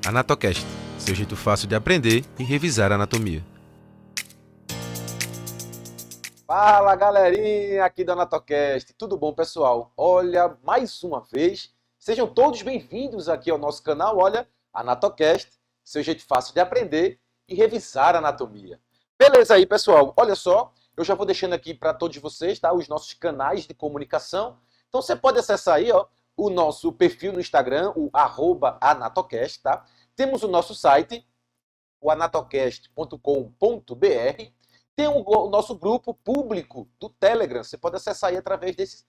Anatocast, seu jeito fácil de aprender e revisar a anatomia. Fala galerinha aqui do Anatocast, tudo bom pessoal? Olha, mais uma vez, sejam todos bem-vindos aqui ao nosso canal, olha, Anatocast, seu jeito fácil de aprender e revisar a anatomia. Beleza aí pessoal, olha só, eu já vou deixando aqui para todos vocês, tá, os nossos canais de comunicação. Então você pode acessar aí, ó, o nosso perfil no Instagram, o @anatocast, tá? Temos o nosso site, o anatocast.com.br. Tem o nosso grupo público do Telegram. Você pode acessar aí através desse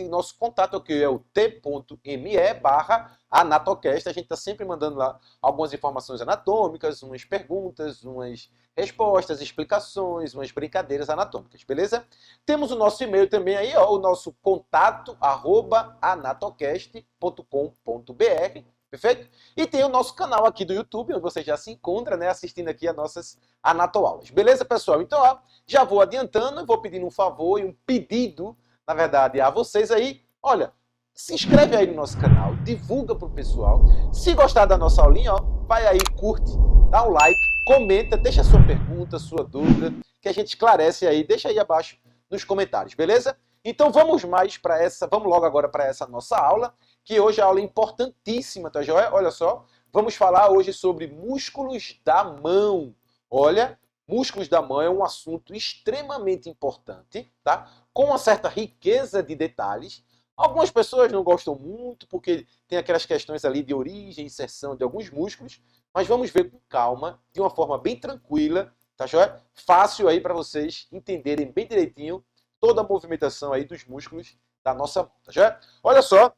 nosso contato aqui, é o t.me/anatocast. A gente está sempre mandando lá algumas informações anatômicas, umas perguntas, umas respostas, explicações, umas brincadeiras anatômicas, beleza? Temos o nosso e-mail também aí, ó, o nosso contato@anatocast.com.br. Perfeito? E tem o nosso canal aqui do YouTube, onde você já se encontra, né, assistindo aqui as nossas anatoaulas. Beleza, pessoal? Então, ó, já vou adiantando, vou pedindo um favor e um pedido, na verdade, a vocês aí. Olha, se inscreve aí no nosso canal, divulga pro pessoal. Se gostar da nossa aulinha, ó, vai aí, curte, dá um like, comenta, deixa sua pergunta, sua dúvida, que a gente esclarece aí, deixa aí abaixo nos comentários, beleza? Então vamos logo agora para essa nossa aula, que hoje é uma aula importantíssima, tá joia? Olha só, vamos falar hoje sobre músculos da mão. Olha, músculos da mão é um assunto extremamente importante, tá? Com uma certa riqueza de detalhes. Algumas pessoas não gostam muito porque tem aquelas questões ali de origem e inserção de alguns músculos, mas vamos ver com calma, de uma forma bem tranquila, tá joia? Fácil aí para vocês entenderem bem direitinho toda a movimentação aí dos músculos da nossa mão, tá joia? Olha só,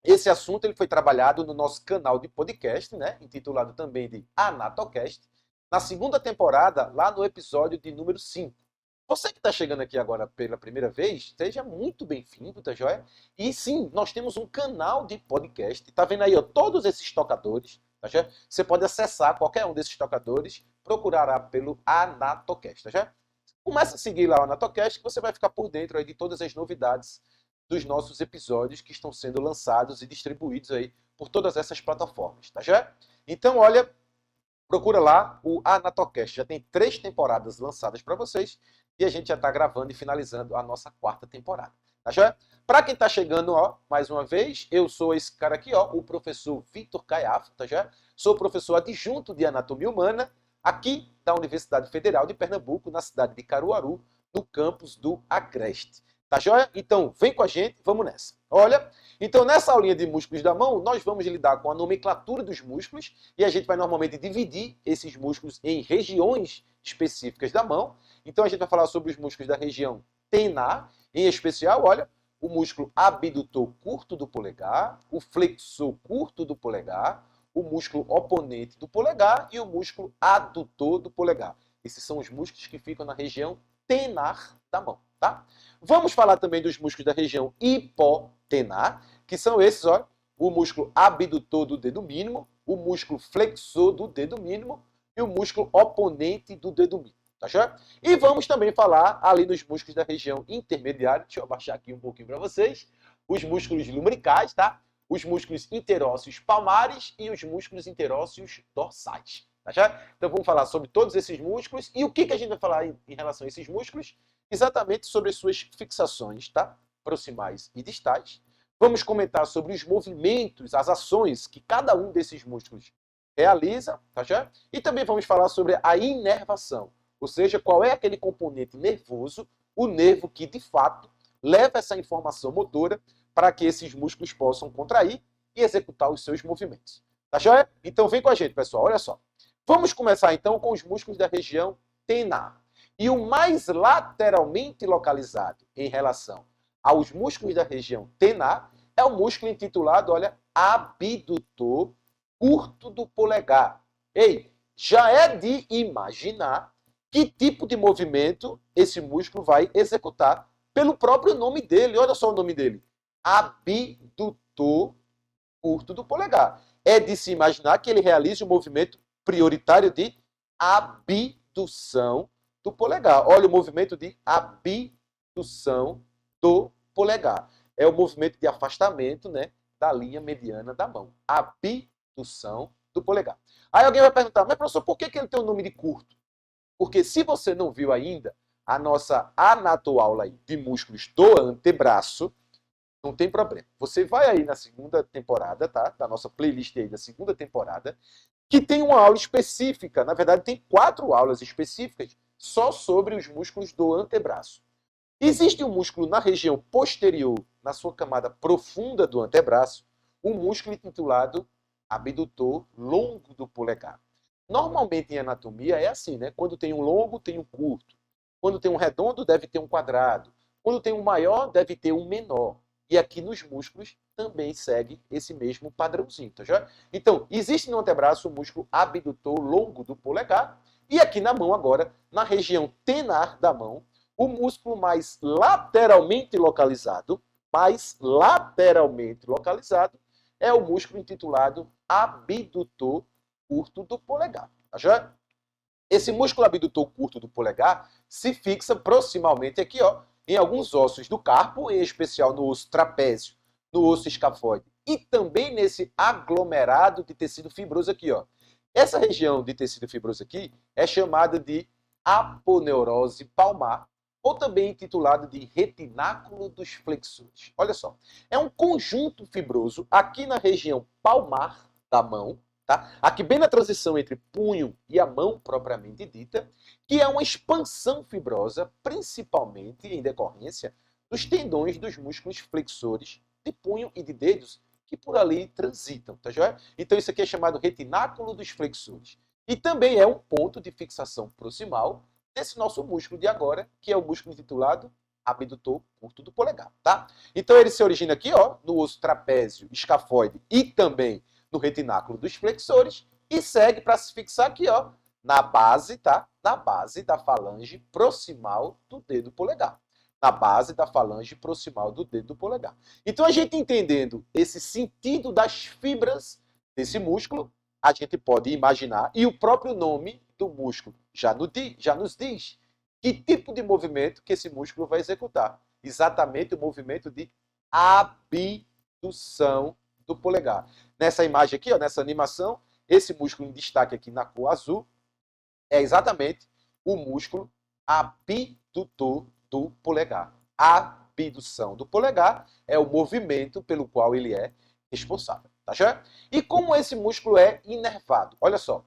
esse assunto ele foi trabalhado no nosso canal de podcast, né, intitulado também de Anatocast, na segunda temporada, lá no episódio de número 5. Você que está chegando aqui agora pela primeira vez, seja muito bem-vindo, tá joia? E sim, nós temos um canal de podcast, tá vendo aí, ó, todos esses tocadores, tá joia? Você pode acessar qualquer um desses tocadores, procurará pelo Anatocast, tá joia? Começa a seguir lá o Anatocast, que você vai ficar por dentro aí de todas as novidades dos nossos episódios que estão sendo lançados e distribuídos aí por todas essas plataformas, tá já? Então, olha, procura lá o Anatocast. Já tem 3 temporadas lançadas para vocês e a gente já está gravando e finalizando a nossa 4ª temporada, tá já? Para quem está chegando, ó, mais uma vez, eu sou esse cara aqui, ó, o professor Vitor Caiafo, tá já? Sou professor adjunto de Anatomia Humana aqui da Universidade Federal de Pernambuco, na cidade de Caruaru, no campus do Agreste. Tá joia? Então, vem com a gente, vamos nessa. Olha, então nessa aulinha de músculos da mão, nós vamos lidar com a nomenclatura dos músculos e a gente vai normalmente dividir esses músculos em regiões específicas da mão. Então a gente vai falar sobre os músculos da região tenar, em especial, olha, o músculo abdutor curto do polegar, o flexor curto do polegar, o músculo oponente do polegar e o músculo adutor do polegar. Esses são os músculos que ficam na região tenar da mão, tá? Vamos falar também dos músculos da região hipotenar, que são esses, ó, o músculo abdutor do dedo mínimo, o músculo flexor do dedo mínimo e o músculo oponente do dedo mínimo, tá certo? E vamos também falar ali nos músculos da região intermediária, deixa eu abaixar aqui um pouquinho para vocês, os músculos lumbricais, tá? Os músculos interósseos palmares e os músculos interósseos dorsais. Tá certo? Então vamos falar sobre todos esses músculos e o que a gente vai falar em relação a esses músculos? Exatamente sobre as suas fixações, tá? Proximais e distais. Vamos comentar sobre os movimentos, as ações que cada um desses músculos realiza, tá certo? E também vamos falar sobre a inervação, ou seja, qual é aquele componente nervoso, o nervo que de fato leva essa informação motora para que esses músculos possam contrair e executar os seus movimentos. Tá joia? Então vem com a gente, pessoal, olha só. Vamos começar então com os músculos da região tenar. E o mais lateralmente localizado em relação aos músculos da região tenar é o músculo intitulado, olha, abdutor curto do polegar. Ei, já é de imaginar que tipo de movimento esse músculo vai executar pelo próprio nome dele. Olha só o nome dele. Abdutor curto do polegar. É de se imaginar que ele realize um movimento prioritário de abdução do polegar. Olha o movimento de abdução do polegar. É o movimento de afastamento, né, da linha mediana da mão. Abdução do polegar. Aí alguém vai perguntar, mas professor, por que ele tem o nome de curto? Porque se você não viu ainda a nossa anatoaula aí de músculos do antebraço, não tem problema. Você vai aí na segunda temporada, tá? Da nossa playlist aí da segunda temporada, que tem uma aula específica, na verdade tem 4 aulas específicas só sobre os músculos do antebraço. Existe um músculo na região posterior, na sua camada profunda do antebraço, um músculo intitulado abdutor longo do polegar. Normalmente em anatomia é assim, né? Quando tem um longo, tem um curto. Quando tem um redondo, deve ter um quadrado. Quando tem um maior, deve ter um menor. E aqui nos músculos também segue esse mesmo padrãozinho, tá já? Então, existe no antebraço o músculo abdutor longo do polegar. E aqui na mão agora, na região tenar da mão, o músculo mais lateralmente localizado é o músculo intitulado abdutor curto do polegar. Tá já? Esse músculo abdutor curto do polegar se fixa proximalmente aqui, ó, em alguns ossos do carpo, em especial no osso trapézio, no osso escafoide e também nesse aglomerado de tecido fibroso aqui, ó. Essa região de tecido fibroso aqui é chamada de aponeurose palmar, ou também intitulado de retináculo dos flexores. Olha só, é um conjunto fibroso aqui na região palmar da mão, tá? Aqui bem na transição entre punho e a mão propriamente dita, que é uma expansão fibrosa, principalmente em decorrência dos tendões dos músculos flexores de punho e de dedos que por ali transitam, tá joia? Então isso aqui é chamado retináculo dos flexores. E também é um ponto de fixação proximal desse nosso músculo de agora, que é o músculo intitulado abdutor curto do polegar, tá? Então ele se origina aqui, ó, no osso trapézio, escafoide e também no retináculo dos flexores e segue para se fixar aqui, ó, na base, tá? Na base da falange proximal do dedo polegar. Na base da falange proximal do dedo polegar. Então a gente entendendo esse sentido das fibras desse músculo, a gente pode imaginar, e o próprio nome do músculo já nos diz que tipo de movimento que esse músculo vai executar. Exatamente o movimento de abdução do polegar. Nessa imagem aqui, ó, nessa animação, esse músculo em destaque aqui na cor azul é exatamente o músculo abdutor do polegar. A abdução do polegar é o movimento pelo qual ele é responsável. Tá certo? E como esse músculo é inervado? Olha só,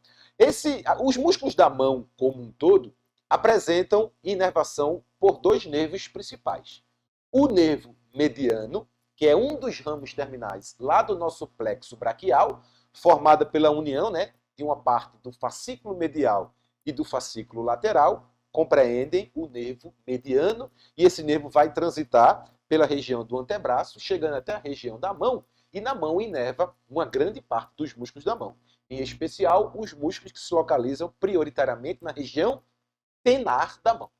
os músculos da mão como um todo apresentam inervação por 2 nervos principais. O nervo mediano, que é um dos ramos terminais lá do nosso plexo braquial, formada pela união, né, de uma parte do fascículo medial e do fascículo lateral, compreendem o nervo mediano, e esse nervo vai transitar pela região do antebraço, chegando até a região da mão, e na mão inerva uma grande parte dos músculos da mão, em especial os músculos que se localizam prioritariamente na região tenar da mão.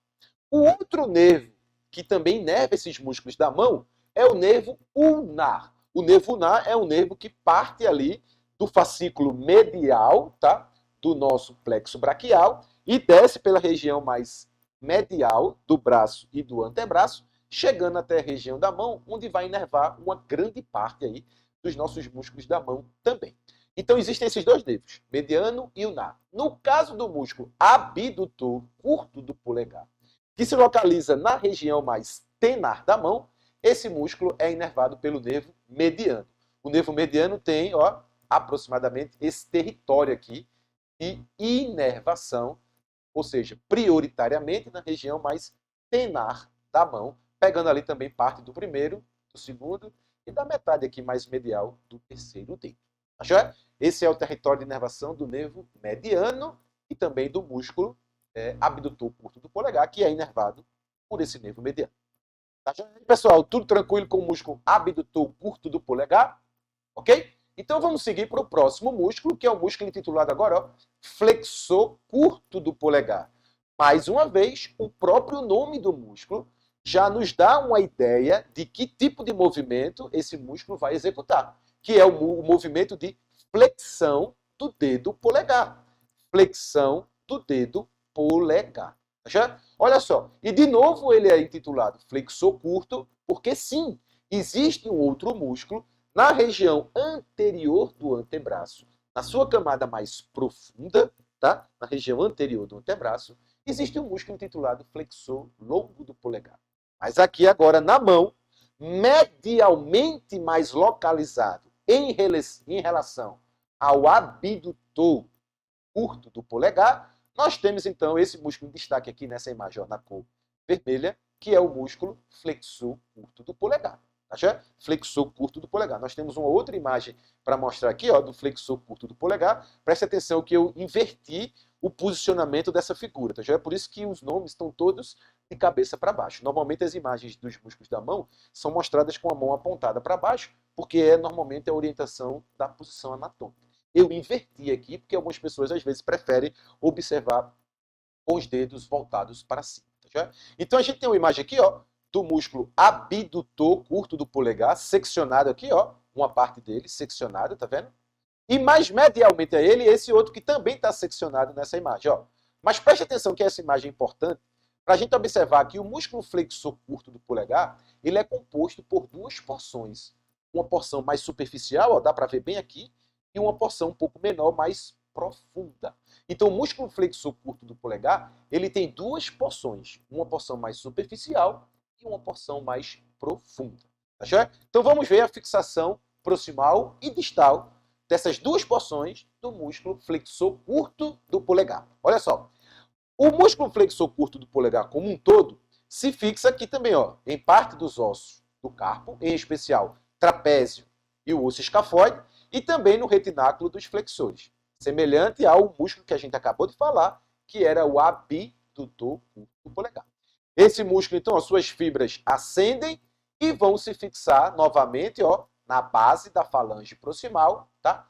O outro nervo que também inerva esses músculos da mão é o nervo ulnar. O nervo ulnar é um nervo que parte ali do fascículo medial, tá? Do nosso plexo braquial e desce pela região mais medial do braço e do antebraço, chegando até a região da mão, onde vai inervar uma grande parte aí dos nossos músculos da mão também. Então existem esses 2 nervos, mediano e ulnar. No caso do músculo abdutor curto do polegar, que se localiza na região mais tenar da mão, esse músculo é inervado pelo nervo mediano. O nervo mediano tem, ó, aproximadamente esse território aqui de inervação, ou seja, prioritariamente na região mais tenar da mão, pegando ali também parte do primeiro, do segundo e da metade aqui mais medial do terceiro dedo. Tá joia? Esse é o território de inervação do nervo mediano e também do músculo abdutor curto do polegar, que é inervado por esse nervo mediano. Tá joia? Pessoal, tudo tranquilo com o músculo abdutor curto do polegar? Ok? Então vamos seguir para o próximo músculo, que é o músculo intitulado agora, ó, flexor curto do polegar. Mais uma vez, o próprio nome do músculo já nos dá uma ideia de que tipo de movimento esse músculo vai executar, que é o movimento de flexão do dedo polegar. Flexão do dedo polegar. Já? Olha só, e de novo ele é intitulado flexor curto, porque sim, existe um outro músculo na região anterior do antebraço, na sua camada mais profunda, tá? Na região anterior do antebraço, existe um músculo intitulado flexor longo do polegar. Mas aqui agora na mão, medialmente mais localizado em relação ao abdutor curto do polegar, nós temos então esse músculo em destaque aqui nessa imagem, ó, na cor vermelha, que é o músculo flexor curto do polegar. Tá? Flexor curto do polegar. Nós temos uma outra imagem para mostrar aqui, ó, do flexor curto do polegar. Preste atenção que eu inverti o posicionamento dessa figura. Tá? É por isso que os nomes estão todos de cabeça para baixo. Normalmente as imagens dos músculos da mão são mostradas com a mão apontada para baixo, porque é normalmente a orientação da posição anatômica. Eu inverti aqui, porque algumas pessoas às vezes preferem observar com os dedos voltados para cima. Tá? Então a gente tem uma imagem aqui, ó, do músculo abdutor curto do polegar, seccionado aqui, ó, uma parte dele seccionada, tá vendo? E mais medialmente a ele, esse outro que também está seccionado nessa imagem, ó. Mas preste atenção que essa imagem é importante para a gente observar que o músculo flexor curto do polegar, ele é composto por duas porções. Uma porção mais superficial, ó, dá para ver bem aqui, e uma porção um pouco menor, mais profunda. Então, o músculo flexor curto do polegar, ele tem duas porções, uma porção mais superficial e uma porção mais profunda. Tá certo? Então, vamos ver a fixação proximal e distal dessas duas porções do músculo flexor curto do polegar. Olha só, o músculo flexor curto do polegar como um todo se fixa aqui também, ó, em parte dos ossos do carpo, em especial trapézio e o osso escafoide, e também no retináculo dos flexores, semelhante ao músculo que a gente acabou de falar, que era o abdutor curto do polegar. Esse músculo, então, as suas fibras ascendem e vão se fixar novamente, ó, na base da falange proximal, tá?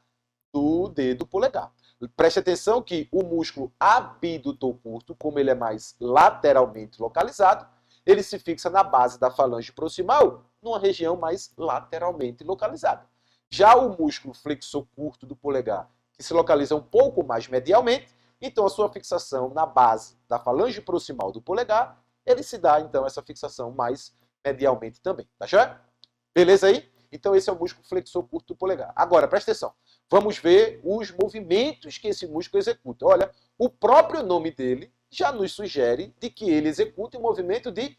Do dedo polegar. Preste atenção que o músculo abdutor curto, como ele é mais lateralmente localizado, ele se fixa na base da falange proximal, numa região mais lateralmente localizada. Já o músculo flexor curto do polegar, que se localiza um pouco mais medialmente, então a sua fixação na base da falange proximal do polegar, ele se dá, então, essa fixação mais medialmente também. Tá certo? Beleza aí? Então esse é o músculo flexor curto do polegar. Agora, presta atenção. Vamos ver os movimentos que esse músculo executa. Olha, o próprio nome dele já nos sugere de que ele executa um movimento de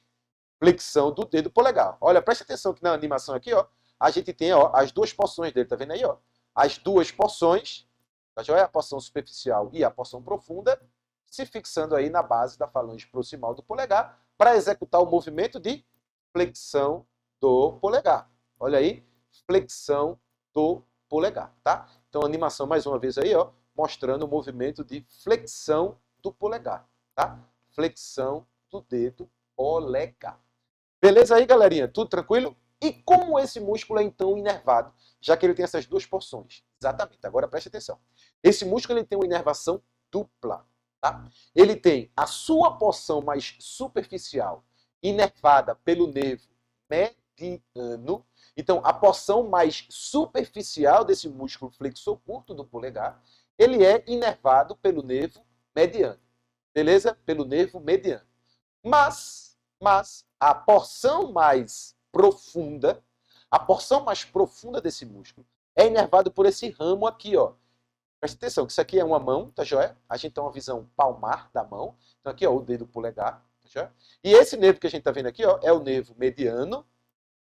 flexão do dedo polegar. Olha, presta atenção que na animação aqui, ó, a gente tem, ó, as duas porções dele, tá vendo aí, ó? As duas porções, tá joia? A porção superficial e a porção profunda, se fixando aí na base da falange proximal do polegar para executar o movimento de flexão do polegar. Olha aí, flexão do polegar, tá? Então, animação mais uma vez aí, ó, mostrando o movimento de flexão do polegar, tá? Flexão do dedo polegar. Beleza aí, galerinha? Tudo tranquilo? E como esse músculo é então inervado, já que ele tem essas duas porções? Exatamente, agora preste atenção. Esse músculo ele tem uma inervação dupla, tá? Ele tem a sua porção mais superficial inervada pelo nervo mediano. Então, a porção mais superficial desse músculo flexor curto do polegar, ele é inervado pelo nervo mediano. Beleza? Pelo nervo mediano. Mas a porção mais profunda desse músculo é inervado por esse ramo aqui, ó. Presta atenção, que isso aqui é uma mão, tá joia? A gente tem uma visão palmar da mão. Então aqui, ó, o dedo polegar, tá joia? E esse nervo que a gente tá vendo aqui, ó, é o nervo mediano,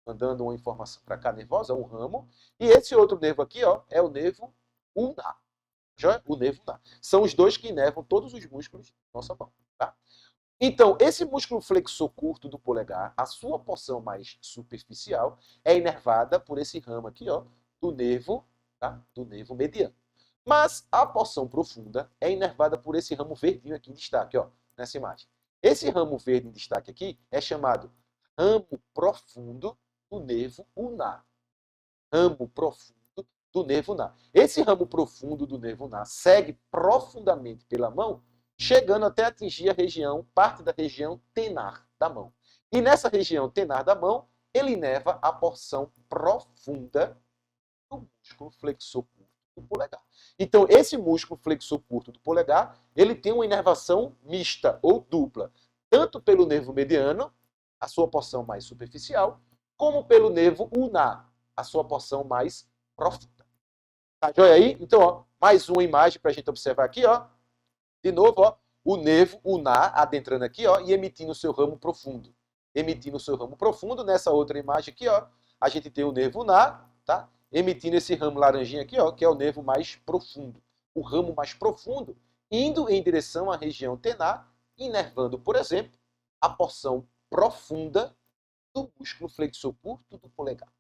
mandando uma informação para cá nervosa, um ramo. E esse outro nervo aqui, ó, é o nervo ulnar. Joia? O nervo ulnar. São os dois que inervam todos os músculos da nossa mão, tá? Então, esse músculo flexor curto do polegar, a sua porção mais superficial, é inervada por esse ramo aqui, ó, do nervo, tá? Do nervo mediano. Mas a porção profunda é inervada por esse ramo verdinho aqui em destaque, ó, nessa imagem. Esse ramo verde em destaque aqui é chamado ramo profundo do nervo ulnar. Ramo profundo do nervo ulnar. Esse ramo profundo do nervo ulnar segue profundamente pela mão, chegando até atingir a região, parte da região tenar da mão. E nessa região tenar da mão, ele inerva a porção profunda do músculo flexor curto do polegar. Então, esse músculo flexor curto do polegar, ele tem uma inervação mista ou dupla, tanto pelo nervo mediano, a sua porção mais superficial, como pelo nervo ulnar, a sua porção mais profunda. Tá joia aí? Então, ó, mais uma imagem para a gente observar aqui, ó. De novo, ó, o nervo ulnar adentrando aqui, ó, e emitindo o seu ramo profundo. Emitindo o seu ramo profundo. Nessa outra imagem aqui, ó, a gente tem o nervo ulnar, tá? Emitindo esse ramo laranjinha aqui, ó, que é o nervo mais profundo. O ramo mais profundo indo em direção à região tenar, inervando, por exemplo, a porção profunda do músculo flexor curto do polegar.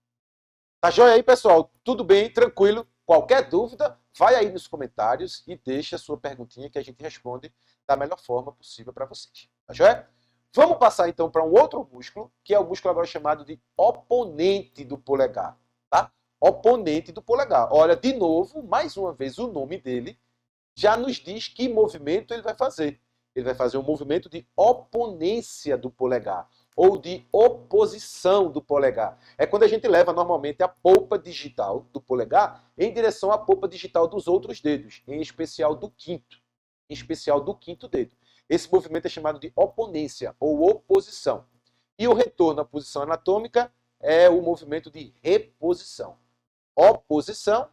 Tá joia aí, pessoal? Tudo bem? Tranquilo? Qualquer dúvida, vai aí nos comentários e deixa a sua perguntinha que a gente responde da melhor forma possível para vocês. Tá joia? Vamos passar então para um outro músculo, que é o músculo agora chamado de oponente do polegar. Tá? Oponente do polegar. Olha, de novo, mais uma vez, o nome dele já nos diz que movimento ele vai fazer. Ele vai fazer um movimento de oponência do polegar, ou de oposição do polegar. É quando a gente leva normalmente a polpa digital do polegar em direção à polpa digital dos outros dedos, em especial do quinto. Em especial do quinto dedo. Esse movimento é chamado de oponência, ou oposição. E o retorno à posição anatômica é o movimento de reposição. Oposição,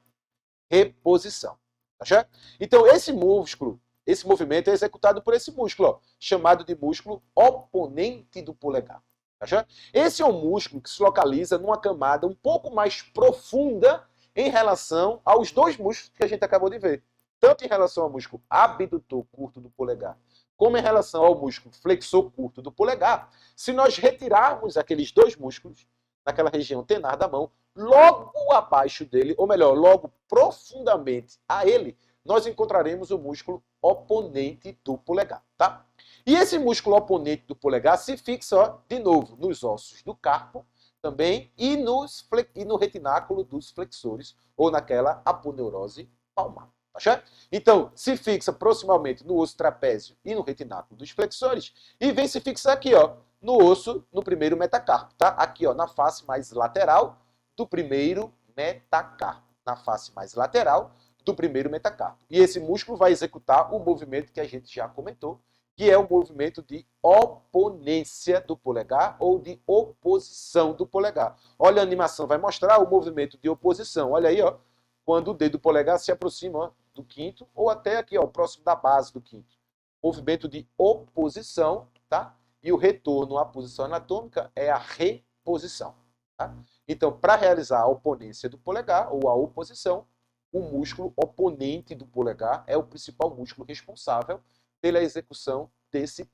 reposição. Tá certo? Então, esse músculo, esse movimento é executado por esse músculo, ó, chamado de músculo oponente do polegar. Tá certo? Esse é um músculo que se localiza numa camada um pouco mais profunda em relação aos dois músculos que a gente acabou de ver. Tanto em relação ao músculo abdutor curto do polegar, como em relação ao músculo flexor curto do polegar. Se nós retirarmos aqueles dois músculos, naquela região tenar da mão, logo abaixo dele, ou melhor, logo profundamente a ele, nós encontraremos o músculo oponente do polegar, tá? E esse músculo oponente do polegar se fixa, ó, de novo, nos ossos do carpo também e no retináculo dos flexores, ou naquela aponeurose palmar. Tá certo? Então, se fixa proximalmente no osso trapézio e no retináculo dos flexores, e vem se fixar aqui, ó, no osso, no primeiro metacarpo, tá? Aqui, ó, na face mais lateral do primeiro metacarpo. Na face mais lateral do primeiro metacarpo. E esse músculo vai executar o movimento que a gente já comentou, que é o movimento de oponência do polegar ou de oposição do polegar. Olha, a animação vai mostrar o movimento de oposição. Olha aí, ó, quando o dedo polegar se aproxima, ó, do quinto ou até aqui, ó, próximo da base do quinto. Movimento de oposição, tá? E o retorno à posição anatômica é a reposição. Tá? Então, para realizar a oponência do polegar, ou a oposição, o músculo oponente do polegar é o principal músculo responsável pela execução desse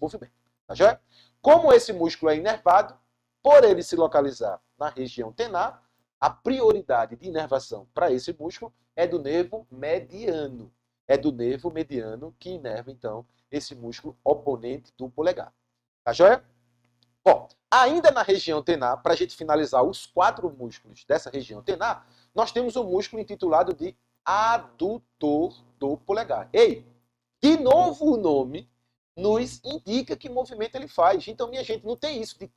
movimento. Tá já? Como esse músculo é inervado, por ele se localizar na região tenar, a prioridade de inervação para esse músculo é do nervo mediano. É do nervo mediano que inerva, então, esse músculo oponente do polegar. Tá joia? Bom, ainda na região tenar, para a gente finalizar os 4 músculos dessa região tenar, nós temos um músculo intitulado de adutor do polegar. Ei, de novo o nome nos indica que movimento ele faz. Então, minha gente, não tem isso de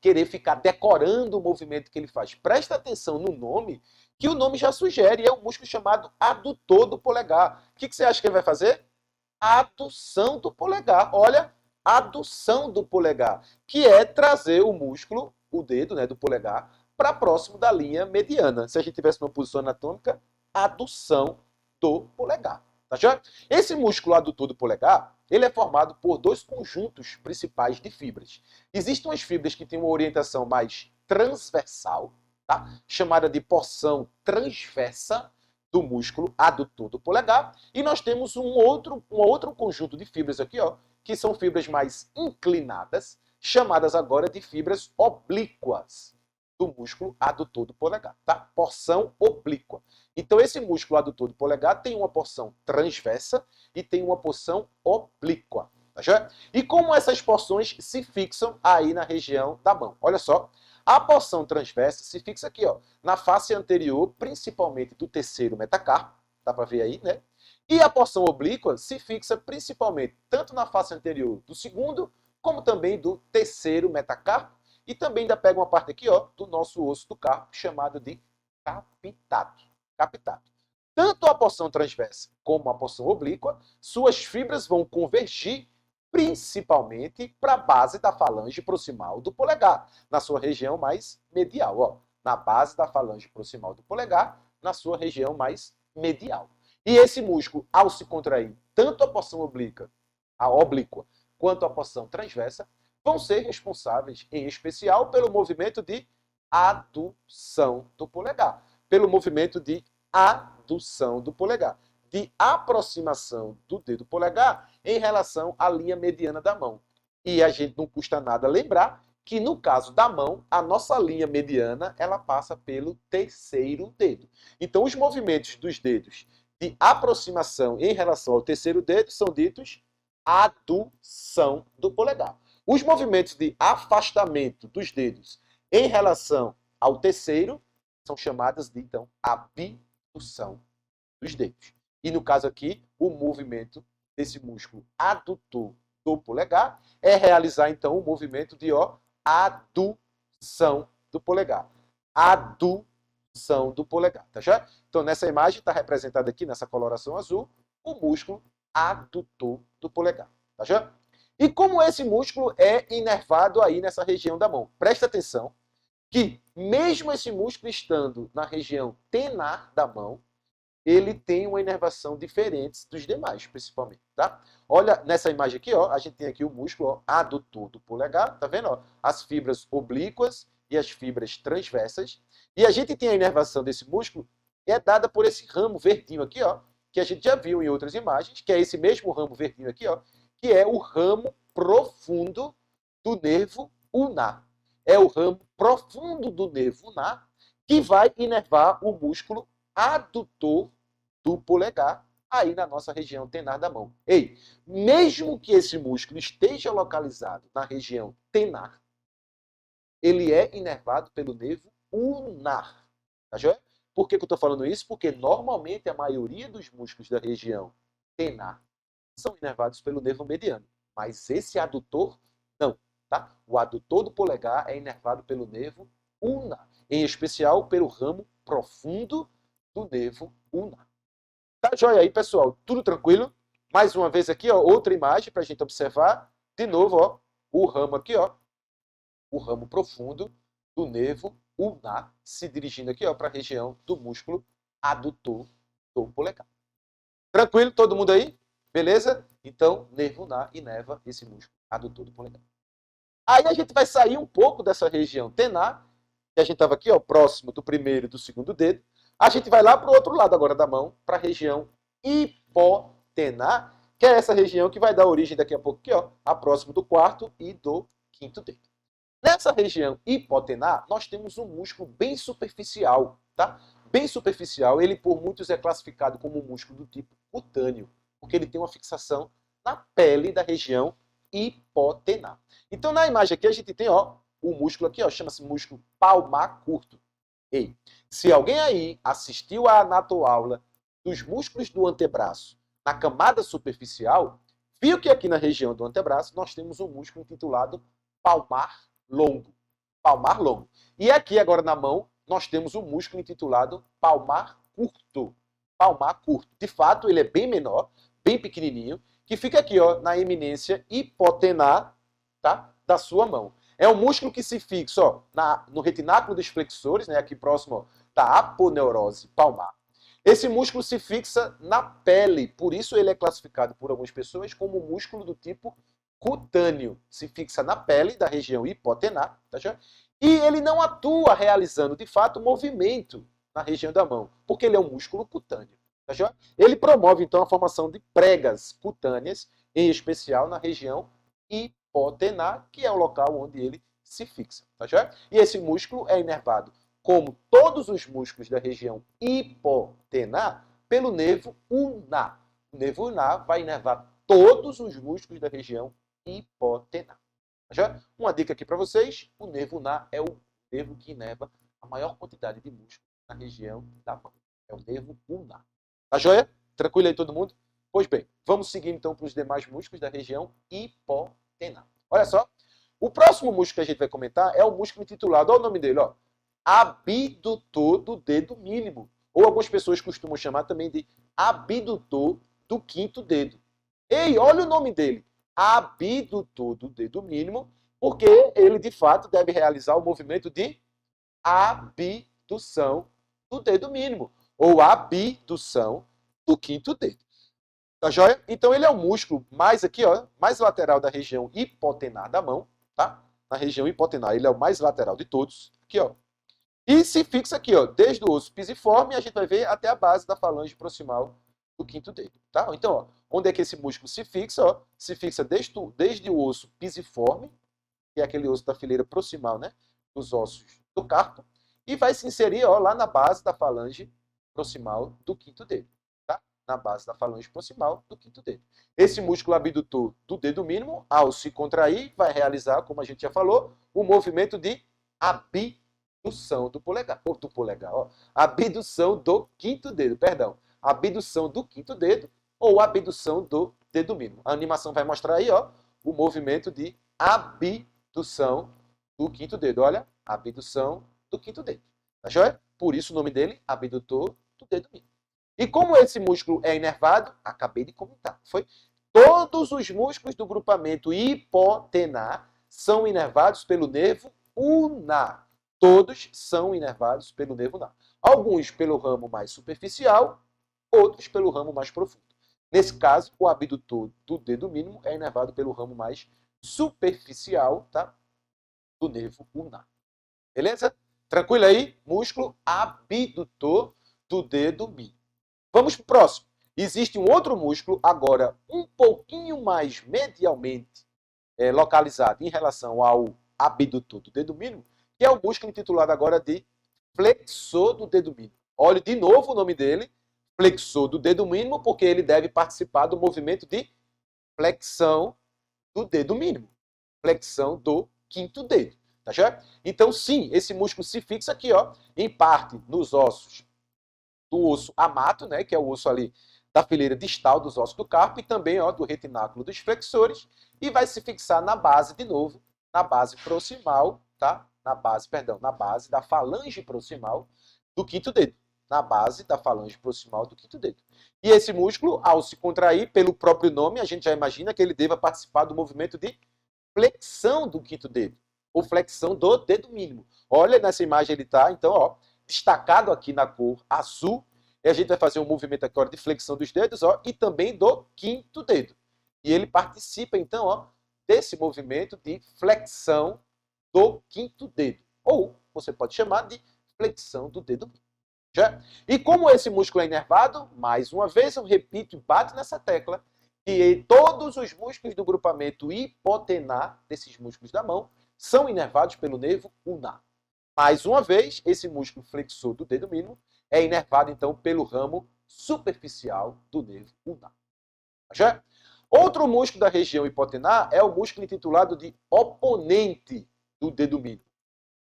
querer ficar decorando o movimento que ele faz. Presta atenção no nome, que o nome já sugere, é um músculo chamado adutor do polegar. O que você acha que ele vai fazer? Adução do polegar. Olha, adução do polegar, que é trazer o músculo, o dedo, né, do polegar, para próximo da linha mediana. Se a gente tivesse uma posição anatômica, adução do polegar. Tá certo? Esse músculo adutor do polegar, ele é formado por 2 conjuntos principais de fibras. Existem umas fibras que têm uma orientação mais transversal, tá? Chamada de porção transversa do músculo adutor do polegar, e nós temos um outro conjunto de fibras aqui, ó, que são fibras mais inclinadas, chamadas agora de fibras oblíquas do músculo adutor do polegar, tá? Porção oblíqua. Então, esse músculo adutor do polegar tem uma porção transversa e tem uma porção oblíqua, tá certo? E como essas porções se fixam aí na região da mão? Olha só, a porção transversa se fixa aqui, ó, na face anterior, principalmente do terceiro metacarpo, dá para ver aí, né? E a porção oblíqua se fixa principalmente tanto na face anterior do segundo, como também do terceiro metacarpo, e também ainda pega uma parte aqui, ó, do nosso osso do carpo, chamado de capitato. Capitato. Tanto a porção transversa como a porção oblíqua, suas fibras vão convergir principalmente para a base da falange proximal do polegar, na sua região mais medial, ó, na base da falange proximal do polegar, na sua região mais medial. E esse músculo, ao se contrair, tanto a porção oblíqua, quanto a porção transversa, vão ser responsáveis, em especial, pelo movimento de adução do polegar. Pelo movimento de adução do polegar. De aproximação do dedo polegar em relação à linha mediana da mão. E a gente não custa nada lembrar que, no caso da mão, a nossa linha mediana ela passa pelo terceiro dedo. Então, os movimentos dos dedos de aproximação em relação ao terceiro dedo são ditos adução do polegar. Os movimentos de afastamento dos dedos em relação ao terceiro são chamados de, então, abdução dos dedos. E no caso aqui, o movimento desse músculo adutor do polegar é realizar, então, o movimento de adução do polegar. Adução do polegar, tá já? Então, nessa imagem está representado aqui, nessa coloração azul, o músculo adutor do polegar, tá já? E como esse músculo é inervado aí nessa região da mão? Presta atenção que, mesmo esse músculo estando na região tenar da mão, ele tem uma inervação diferente dos demais, principalmente, tá? Olha, nessa imagem aqui, ó, a gente tem aqui o músculo adutor do polegar, tá vendo? Ó, as fibras oblíquas e as fibras transversas. E a gente tem a inervação desse músculo, que é dada por esse ramo verdinho aqui, ó, que a gente já viu em outras imagens, que é esse mesmo ramo verdinho aqui, ó, que é o ramo profundo do nervo ulnar. É o ramo profundo do nervo ulnar que vai inervar o músculo adutor do polegar aí na nossa região tenar da mão. Ei, mesmo que esse músculo esteja localizado na região tenar, ele é inervado pelo nervo ulnar. Tá joia? Por que eu estou falando isso? Porque normalmente a maioria dos músculos da região tenar são inervados pelo nervo mediano. Mas esse adutor, não. Tá? O adutor do polegar é inervado pelo nervo ulnar. Em especial pelo ramo profundo do nervo ulnar. Tá joia aí, pessoal? Tudo tranquilo? Mais uma vez aqui, ó, outra imagem para a gente observar. De novo, ó, o ramo aqui, ó, o ramo profundo do nervo ulnar, se dirigindo aqui, ó, para a região do músculo adutor do polegar. Tranquilo? Todo mundo aí? Beleza? Então, nervo ulnar inerva esse músculo adutor do polegar. Aí a gente vai sair um pouco dessa região tenar, que a gente estava aqui, ó, próximo do primeiro e do segundo dedo. A gente vai lá para o outro lado agora da mão, para a região hipotenar, que é essa região que vai dar origem daqui a pouco aqui, ó, a próximo do quarto e do quinto dedo. Nessa região hipotenar, nós temos um músculo bem superficial, tá? Bem superficial. Ele, por muitos, é classificado como um músculo do tipo cutâneo, porque ele tem uma fixação na pele da região hipotenar. Então, na imagem aqui, a gente tem, ó, o músculo aqui, ó, chama-se músculo palmar curto. Ei, se alguém aí assistiu à anatoaula dos músculos do antebraço na camada superficial, viu que aqui na região do antebraço nós temos um músculo intitulado palmar longo. Palmar longo. E aqui agora na mão nós temos um músculo intitulado palmar curto. Palmar curto. De fato, ele é bem menor, bem pequenininho, que fica aqui, ó, na eminência hipotenar, tá, da sua mão. É um músculo que se fixa, ó, no retináculo dos flexores, né, aqui próximo, ó, da aponeurose palmar. Esse músculo se fixa na pele, por isso ele é classificado por algumas pessoas como músculo do tipo cutâneo. Se fixa na pele da região hipotenar, tá já? E ele não atua realizando, de fato, movimento na região da mão, porque ele é um músculo cutâneo. Tá já? Ele promove, então, a formação de pregas cutâneas, em especial na região hipotenar, que é o local onde ele se fixa. Tá já? E esse músculo é inervado, como todos os músculos da região hipotenar, pelo nervo ulnar. O nervo ulnar vai inervar todos os músculos da região hipotenar. Tá já? Uma dica aqui para vocês, o nervo ulnar é o nervo que inerva a maior quantidade de músculos na região da mão. É o nervo ulnar. Tá joia? Tranquilo aí todo mundo? Pois bem, vamos seguir então para os demais músculos da região hipotenar. Olha só, o próximo músculo que a gente vai comentar é o músculo intitulado, olha o nome dele, ó, abdutor do dedo mínimo. Ou algumas pessoas costumam chamar também de abdutor do quinto dedo. Ei, olha o nome dele, abdutor do dedo mínimo, porque ele de fato deve realizar o movimento de abdução do dedo mínimo. ou abdução do quinto dedo. Tá joia? Então ele é o músculo mais aqui, ó, mais lateral da região hipotenar da mão, tá? Na região hipotenar, ele é o mais lateral de todos, aqui, ó. E se fixa aqui, ó, desde o osso pisiforme, a gente vai ver até a base da falange proximal do quinto dedo, tá? Então, ó, onde é que esse músculo se fixa, ó? Se fixa desde o osso pisiforme, que é aquele osso da fileira proximal, né, dos ossos do carpo, e vai se inserir, ó, lá na base da falange proximal do quinto dedo, tá? Na base da falange proximal do quinto dedo. Esse músculo abdutor do dedo mínimo, ao se contrair, vai realizar, como a gente já falou, o movimento de abdução do polegar, ó. Abdução do quinto dedo, perdão. Abdução do quinto dedo ou abdução do dedo mínimo. A animação vai mostrar aí, ó, o movimento de abdução do quinto dedo. Olha, abdução do quinto dedo. Tá joia? Por isso o nome dele, abdutor do dedo mínimo. E como esse músculo é inervado, acabei de comentar, foi? Todos os músculos do grupamento hipotenar são inervados pelo nervo ulnar. Todos são inervados pelo nervo ulnar. Alguns pelo ramo mais superficial, outros pelo ramo mais profundo. Nesse caso, o abdutor do dedo mínimo é inervado pelo ramo mais superficial, tá? Do nervo ulnar. Beleza? Tranquilo aí? Músculo abdutor do dedo mínimo. Vamos para o próximo. Existe um outro músculo, agora um pouquinho mais medialmente localizado em relação ao abdutor do dedo mínimo, que é o músculo intitulado agora de flexor do dedo mínimo. Olhe de novo o nome dele, flexor do dedo mínimo, porque ele deve participar do movimento de flexão do dedo mínimo. Flexão do quinto dedo. Tá certo? Então, sim, esse músculo se fixa aqui, ó, em parte nos ossos do osso amato, né, que é o osso ali da fileira distal dos ossos do carpo, e também, ó, do retináculo dos flexores, e vai se fixar na base, de novo, na base proximal, tá? Na base da falange proximal do quinto dedo. Na base da falange proximal do quinto dedo. E esse músculo, ao se contrair, pelo próprio nome, a gente já imagina que ele deva participar do movimento de flexão do quinto dedo, ou flexão do dedo mínimo. Olha, nessa imagem ele está, então, ó, destacado aqui na cor azul, e a gente vai fazer um movimento agora de flexão dos dedos, ó, e também do quinto dedo. E ele participa, então, ó, desse movimento de flexão do quinto dedo. Ou você pode chamar de flexão do dedo mínimo. Já? E como esse músculo é inervado, mais uma vez eu repito e bato nessa tecla, que todos os músculos do grupamento hipotenar, desses músculos da mão, são inervados pelo nervo ulnar. Mais uma vez, esse músculo flexor do dedo mínimo é inervado, então, pelo ramo superficial do nervo ulnar. Já? Outro músculo da região hipotenar é o músculo intitulado de oponente do dedo mínimo.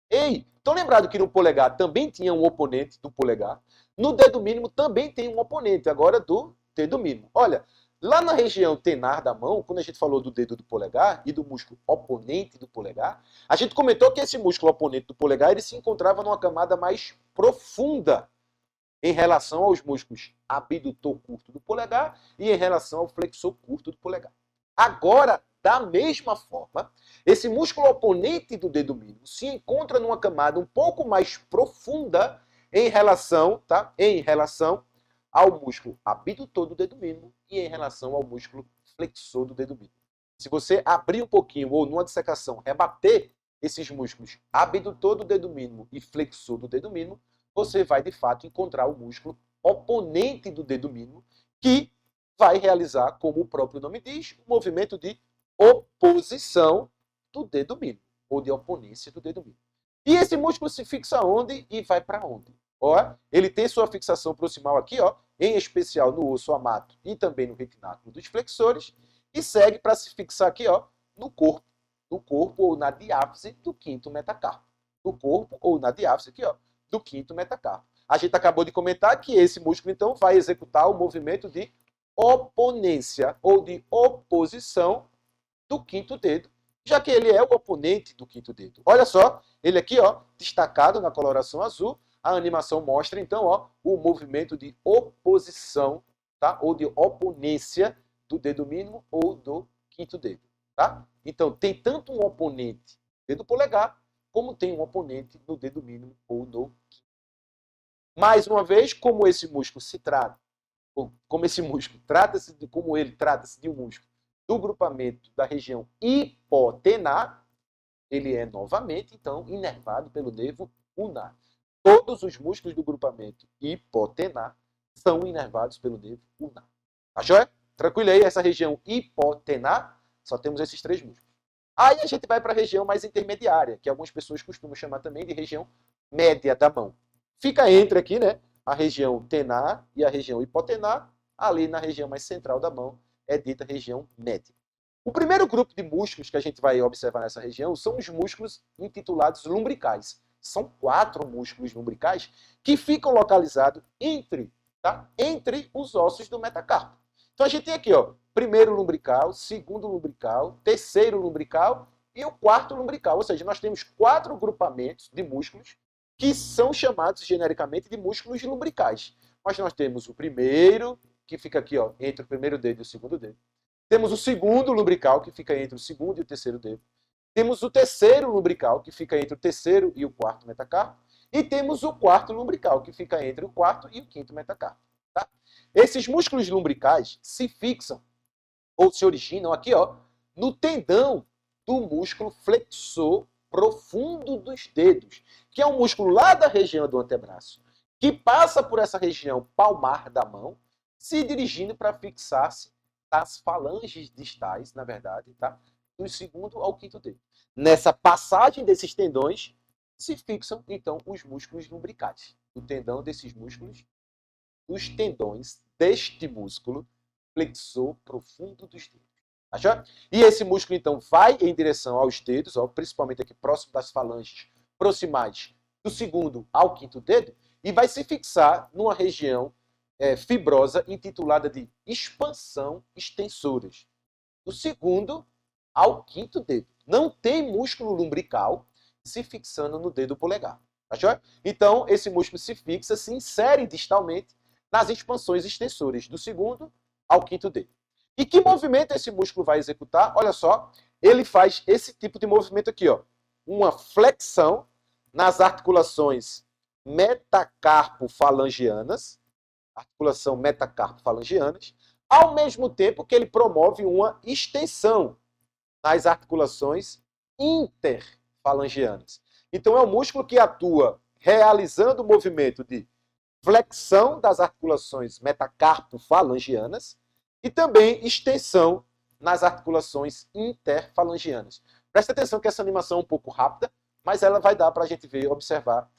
Ei, estão lembrados que no polegar também tinha um oponente do polegar? No dedo mínimo também tem um oponente, agora do dedo mínimo. Olha, lá na região tenar da mão, quando a gente falou do dedo do polegar e do músculo oponente do polegar, a gente comentou que esse músculo oponente do polegar ele se encontrava numa camada mais profunda em relação aos músculos abdutor curto do polegar e em relação ao flexor curto do polegar. Agora, da mesma forma, esse músculo oponente do dedo mínimo se encontra numa camada um pouco mais profunda em relação, tá? Em relação ao músculo abdutor do dedo mínimo e em relação ao músculo flexor do dedo mínimo. Se você abrir um pouquinho ou numa dissecação rebater esses músculos abdutor do dedo mínimo e flexor do dedo mínimo, você vai de fato encontrar o músculo oponente do dedo mínimo que vai realizar, como o próprio nome diz, o movimento de oposição do dedo mínimo, ou de oponência do dedo mínimo. E esse músculo se fixa onde e vai para onde? Ó, ele tem sua fixação proximal aqui, ó, em especial no osso amato e também no retináculo dos flexores, e segue para se fixar aqui, ó, no corpo ou na diáfise do quinto metacarpo. No corpo ou na diáfise aqui, ó, do quinto metacarpo. A gente acabou de comentar que esse músculo, então, vai executar o movimento de oponência ou de oposição do quinto dedo, já que ele é o oponente do quinto dedo. Olha só, ele aqui, ó, destacado na coloração azul, a animação mostra, então, ó, o movimento de oposição, tá? Ou de oponência do dedo mínimo ou do quinto dedo, tá? Então, tem tanto um oponente no dedo polegar, como tem um oponente no dedo mínimo ou no quinto. Mais uma vez, como esse músculo se trata, ou como esse músculo trata-se de como ele trata-se de um músculo do grupamento da região hipotenar, ele é novamente, então, inervado pelo nervo ulnar. Todos os músculos do grupamento hipotenar são inervados pelo nervo ulnar. Tá joia? Tranquilo aí? Essa região hipotenar, só temos esses três músculos. Aí a gente vai para a região mais intermediária, que algumas pessoas costumam chamar também de região média da mão. Fica entre aqui, né? A região tenar e a região hipotenar, ali na região mais central da mão, é dita região média. O primeiro grupo de músculos que a gente vai observar nessa região são os músculos intitulados lumbricais. São 4 músculos lumbricais que ficam localizados entre os ossos do metacarpo. Então a gente tem aqui, ó, primeiro lumbrical, segundo lumbrical, terceiro lumbrical e o quarto lumbrical. Ou seja, nós temos 4 grupamentos de músculos que são chamados genericamente de músculos lumbricais. Mas nós temos o primeiro, que fica aqui, ó, entre o primeiro dedo e o segundo dedo. Temos o segundo lumbrical, que fica entre o segundo e o terceiro dedo. Temos o terceiro lumbrical, que fica entre o terceiro e o quarto metacarpo. E temos o quarto lumbrical, que fica entre o quarto e o quinto metacarpo. Tá? Esses músculos lumbricais se fixam, ou se originam aqui, ó, no tendão do músculo flexor profundo dos dedos, que é um músculo lá da região do antebraço, que passa por essa região palmar da mão, se dirigindo para fixar-se das falanges distais, na verdade, tá? Do segundo ao quinto dedo. Nessa passagem desses tendões, se fixam, então, os músculos lumbricais. O tendão desses músculos, os tendões deste músculo flexor profundo dos dedos. Achou? E esse músculo, então, vai em direção aos dedos, ó, principalmente aqui próximo das falanges proximais do segundo ao quinto dedo, e vai se fixar numa região fibrosa intitulada de expansão extensoras. Do segundo ao quinto dedo. Não tem músculo lumbrical se fixando no dedo polegar. Achou? Então, esse músculo se fixa, se insere distalmente nas expansões extensoras, do segundo ao quinto dedo. E que movimento esse músculo vai executar? Olha só, ele faz esse tipo de movimento aqui, ó. Uma flexão nas articulações metacarpo-falangianas, ao mesmo tempo que ele promove uma extensão nas articulações interfalangianas. Então, é um músculo que atua realizando o movimento de flexão das articulações metacarpo-falangianas e também extensão nas articulações interfalangianas. Presta atenção que essa animação é um pouco rápida, mas ela vai dar para a gente ver, observar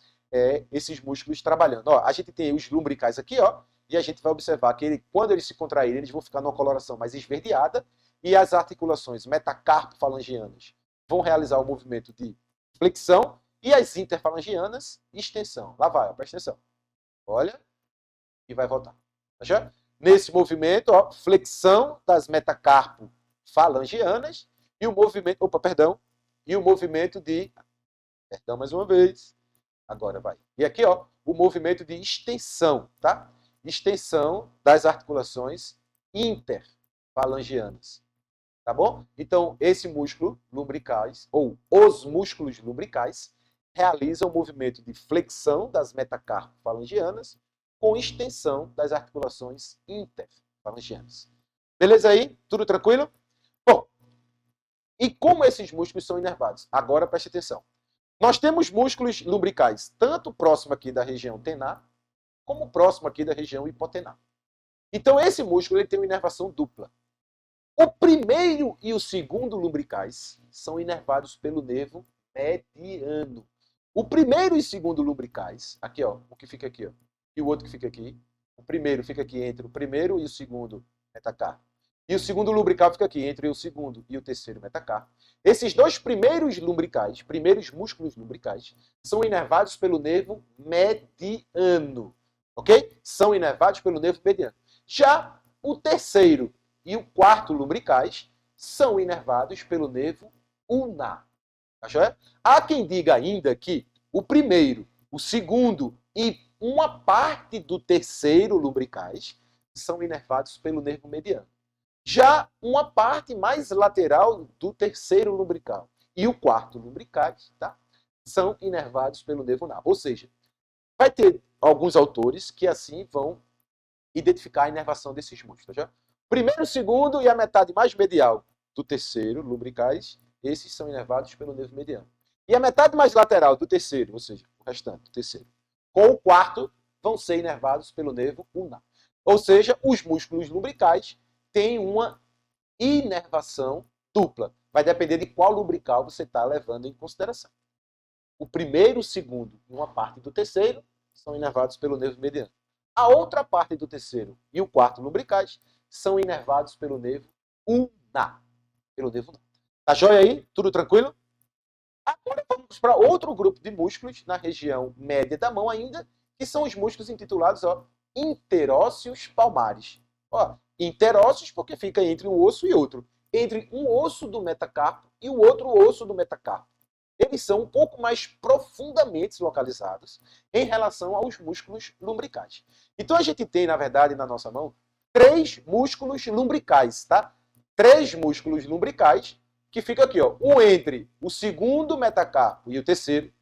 esses músculos trabalhando. Ó, a gente tem os lumbricais aqui, ó, e a gente vai observar que quando eles se contraírem, eles vão ficar numa coloração mais esverdeada, e as articulações metacarpo-falangianas vão realizar o movimento de flexão, e as interfalangianas, extensão. Lá vai, ó, presta atenção. Olha, e vai voltar. Tá? Nesse movimento, ó, flexão das metacarpo-falangianas, e o movimento, e o movimento de, mais uma vez, agora vai. E aqui, ó, o movimento de extensão, tá? Extensão das articulações interfalangianas. Tá bom? Então, esse músculo lumbricais, ou os músculos lumbricais, realizam o movimento de flexão das metacarpo-falangianas com extensão das articulações interfalangianas. Beleza aí? Tudo tranquilo? Bom, e como esses músculos são inervados? Agora preste atenção. Nós temos músculos lumbricais, tanto próximo aqui da região tenar, como próximo aqui da região hipotenar. Então, esse músculo ele tem uma inervação dupla. O primeiro e o segundo lumbricais são inervados pelo nervo mediano. O primeiro e segundo lumbricais, aqui, ó, o que fica aqui, ó, e o outro que fica aqui. O primeiro fica aqui entre o primeiro e o segundo metacarpo. E o segundo lumbrical fica aqui entre o segundo e o terceiro metacarpo. Esses dois primeiros lumbricais, primeiros músculos lumbricais, são inervados pelo nervo mediano. Ok? São inervados pelo nervo mediano. Já o terceiro e o quarto lumbricais são inervados pelo nervo ulnar. Há quem diga ainda que o primeiro, o segundo e uma parte do terceiro lumbricais são inervados pelo nervo mediano. Já uma parte mais lateral do terceiro lumbrical e o quarto lumbricais, tá, são inervados pelo nervo ulnar. Ou seja, vai ter alguns autores que assim vão identificar a inervação desses músculos. Já? Primeiro, segundo e a metade mais medial do terceiro, lumbricais, esses são inervados pelo nervo mediano. E a metade mais lateral do terceiro, ou seja, o restante do terceiro, com o quarto, vão ser inervados pelo nervo ulnar. Ou seja, os músculos lumbricais têm uma inervação dupla. Vai depender de qual lumbrical você está levando em consideração. O primeiro, o segundo e uma parte do terceiro são inervados pelo nervo mediano. A outra parte do terceiro e o quarto lumbricais são inervados pelo nervo ulnar. Pelo nervo ulnar. Tá joia aí? Tudo tranquilo? Agora vamos para outro grupo de músculos na região média da mão ainda, que são os músculos intitulados interósseos palmares. Interósseos porque fica entre um osso e outro. Entre um osso do metacarpo e o outro osso do metacarpo. Eles são um pouco mais profundamente localizados em relação aos músculos lumbricais. Então a gente tem, na verdade, na nossa mão, 3 músculos lumbricais, tá? 3 músculos lumbricais que ficam aqui, um entre o segundo metacarpo e o terceiro,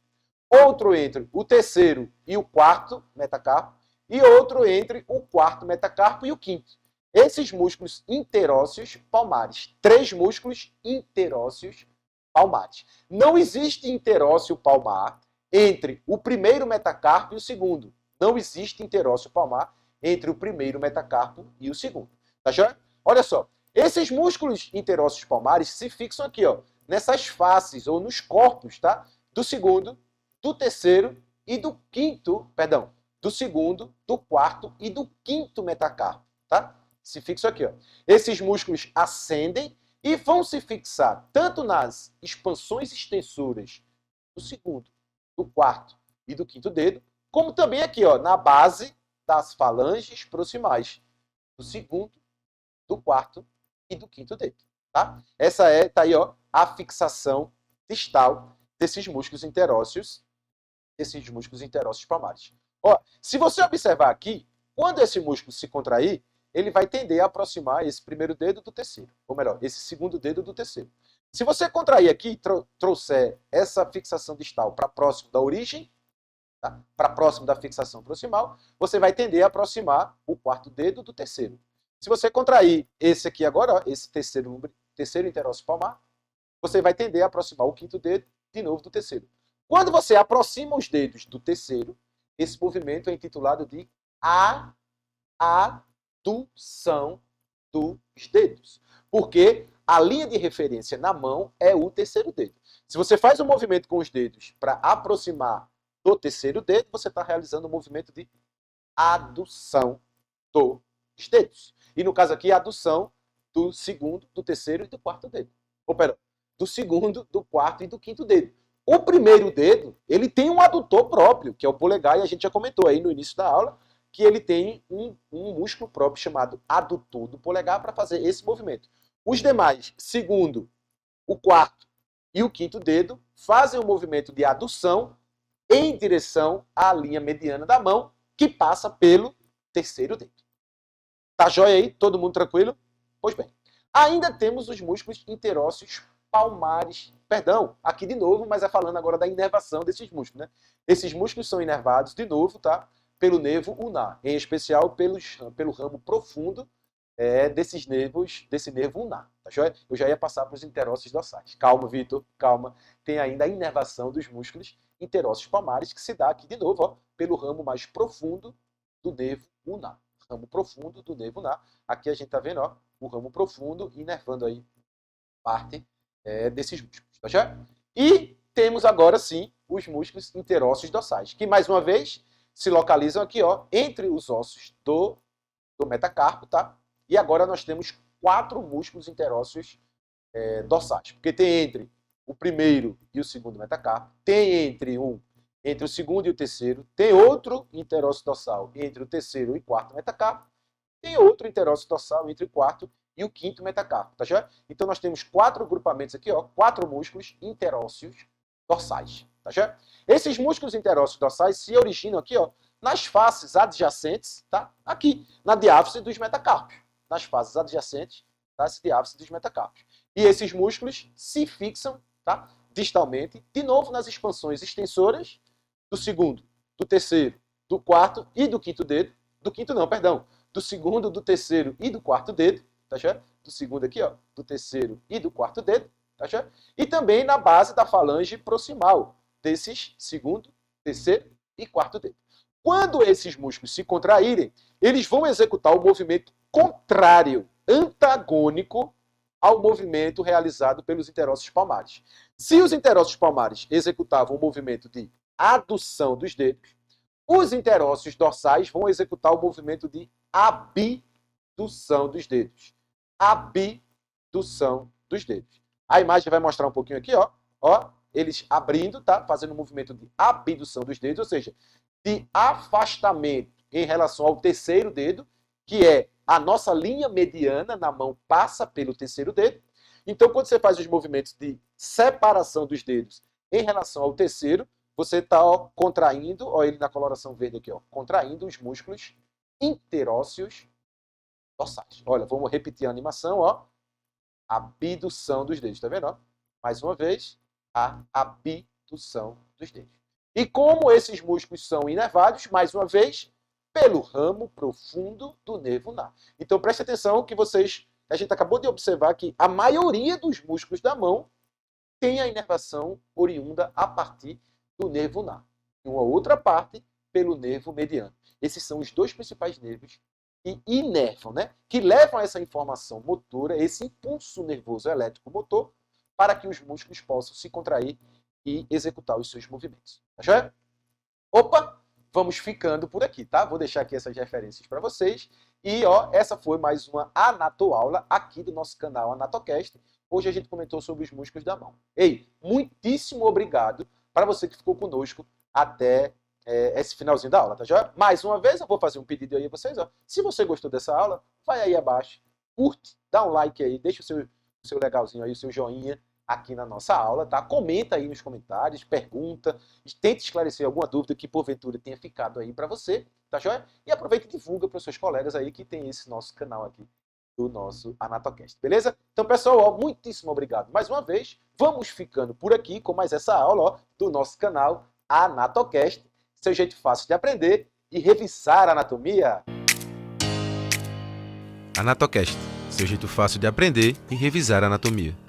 outro entre o terceiro e o quarto metacarpo e outro entre o quarto metacarpo e o quinto. Esses músculos interósseos palmares. 3 músculos interósseos palmares. Não existe interósseo palmar entre o primeiro metacarpo e o segundo. Não existe interósseo palmar entre o primeiro metacarpo e o segundo. Tá joia? Olha só. Esses músculos interósseos palmares se fixam aqui, nessas faces ou nos corpos, tá? Do segundo, do terceiro e do quinto, do segundo, do quarto e do quinto metacarpo, tá? Se fixam aqui, Esses músculos ascendem e vão se fixar tanto nas expansões e extensoras do segundo, do quarto e do quinto dedo, como também aqui, na base das falanges proximais do segundo, do quarto e do quinto dedo, tá? Essa tá aí, a fixação distal desses músculos interósseos palmares. Se você observar aqui, quando esse músculo se contrair, ele vai tender a aproximar esse primeiro dedo do terceiro. Ou melhor, esse segundo dedo do terceiro. Se você contrair aqui e trouxer essa fixação distal para próximo da origem, tá? Para próximo da fixação proximal, você vai tender a aproximar o quarto dedo do terceiro. Se você contrair esse aqui agora, esse terceiro interósseo palmar, você vai tender a aproximar o quinto dedo de novo do terceiro. Quando você aproxima os dedos do terceiro, esse movimento é intitulado de adução dos dedos. Porque a linha de referência na mão é o terceiro dedo. Se você faz um movimento com os dedos para aproximar do terceiro dedo, você está realizando um movimento de adução dos dedos. E no caso aqui, a adução do segundo, do terceiro e do quarto dedo. Do segundo, do quarto e do quinto dedo. O primeiro dedo, ele tem um adutor próprio, que é o polegar, e a gente já comentou aí no início da aula, que ele tem um músculo próprio chamado adutor do polegar para fazer esse movimento. Os demais, segundo, o quarto e o quinto dedo, fazem o movimento de adução em direção à linha mediana da mão, que passa pelo terceiro dedo. Tá joia aí? Todo mundo tranquilo? Pois bem. Ainda temos os músculos interósseos palmares. Perdão, aqui de novo, mas é falando agora da inervação desses músculos, né? Esses músculos são inervados, de novo, tá? Pelo nervo ulnar, em especial pelo ramo profundo desse nervo ulnar. Tá joia? Eu já ia passar para os interósseos dorsais. Calma, Vitor, calma. Tem ainda a inervação dos músculos interósseos palmares, que se dá aqui de novo, pelo ramo mais profundo do nervo ulnar. Ramo profundo do nervo ulnar. Aqui a gente está vendo o ramo profundo inervando aí parte desses músculos. Tá joia? E temos agora sim os músculos interósseos dorsais, que mais uma vez se localizam aqui, entre os ossos do metacarpo, tá? E agora nós temos 4 músculos interósseos dorsais, porque tem entre o primeiro e o segundo metacarpo, tem entre o segundo e o terceiro, tem outro interósseo dorsal entre o terceiro e quarto metacarpo, tem outro interósseo dorsal entre o quarto e o quinto metacarpo, tá joia? Então nós temos 4 agrupamentos aqui, 4 músculos interósseos dorsais, tá joia? Esses músculos interósseos dorsais se originam aqui, nas faces adjacentes, tá? Aqui, na diáfise dos metacarpos. Nas faces adjacentes das diáfises dos metacarpos. E esses músculos se fixam, distalmente, de novo nas expansões extensoras do segundo, do terceiro, do quarto e do quinto dedo. Do quinto não, perdão. Do segundo, do terceiro e do quarto dedo. Tá certo? Do segundo aqui, ó. Do terceiro e do quarto dedo. Tá certo? E também na base da falange proximal. Desses segundo, terceiro e quarto dedo. Quando esses músculos se contraírem, eles vão executar o movimento contrário, antagônico ao movimento realizado pelos interósseos palmares. Se os interósseos palmares executavam o movimento de adução dos dedos, os interósseos dorsais vão executar o movimento de abdução dos dedos. Abdução dos dedos. A imagem vai mostrar um pouquinho aqui, ó. Ó, eles abrindo, tá? Fazendo o movimento de abdução dos dedos, ou seja, de afastamento em relação ao terceiro dedo, que é a nossa linha mediana na mão passa pelo terceiro dedo. Então, quando você faz os movimentos de separação dos dedos em relação ao terceiro, você está contraindo, ó, ele na coloração verde aqui, ó, contraindo os músculos interósseos dorsais. Olha, vamos repetir a animação, ó. Abdução dos dedos, tá vendo? Ó? Mais uma vez, a abdução dos dedos. E como esses músculos são inervados, mais uma vez, pelo ramo profundo do nervo ulnar. Então preste atenção que a gente acabou de observar que a maioria dos músculos da mão tem a inervação oriunda a partir do nervo ulnar. E uma outra parte pelo nervo mediano. Esses são os dois principais nervos que inervam, né? Que levam essa informação motora, esse impulso nervoso elétrico motor, para que os músculos possam se contrair e executar os seus movimentos. Tá joia? Opa! Vamos ficando por aqui, tá? Vou deixar aqui essas referências para vocês. E, ó, essa foi mais uma anatoaula aqui do nosso canal AnatoCast. Hoje a gente comentou sobre os músculos da mão. Ei, muitíssimo obrigado para você que ficou conosco até esse finalzinho da aula, tá joia? Mais uma vez, eu vou fazer um pedido aí a vocês, ó. Se você gostou dessa aula, vai aí abaixo, curte, dá um like aí, deixa o seu legalzinho aí, o seu joinha aqui na nossa aula, tá? Comenta aí nos comentários, pergunta, tente esclarecer alguma dúvida que porventura tenha ficado aí para você, tá joia? E aproveita e divulga para os seus colegas aí que tem esse nosso canal aqui do nosso AnatoCast, beleza? Então, pessoal, ó, muitíssimo obrigado mais uma vez. Vamos ficando por aqui com mais essa aula, ó, do nosso canal AnatoCast, seu jeito fácil de aprender e revisar a anatomia. AnatoCast, seu jeito fácil de aprender e revisar a anatomia.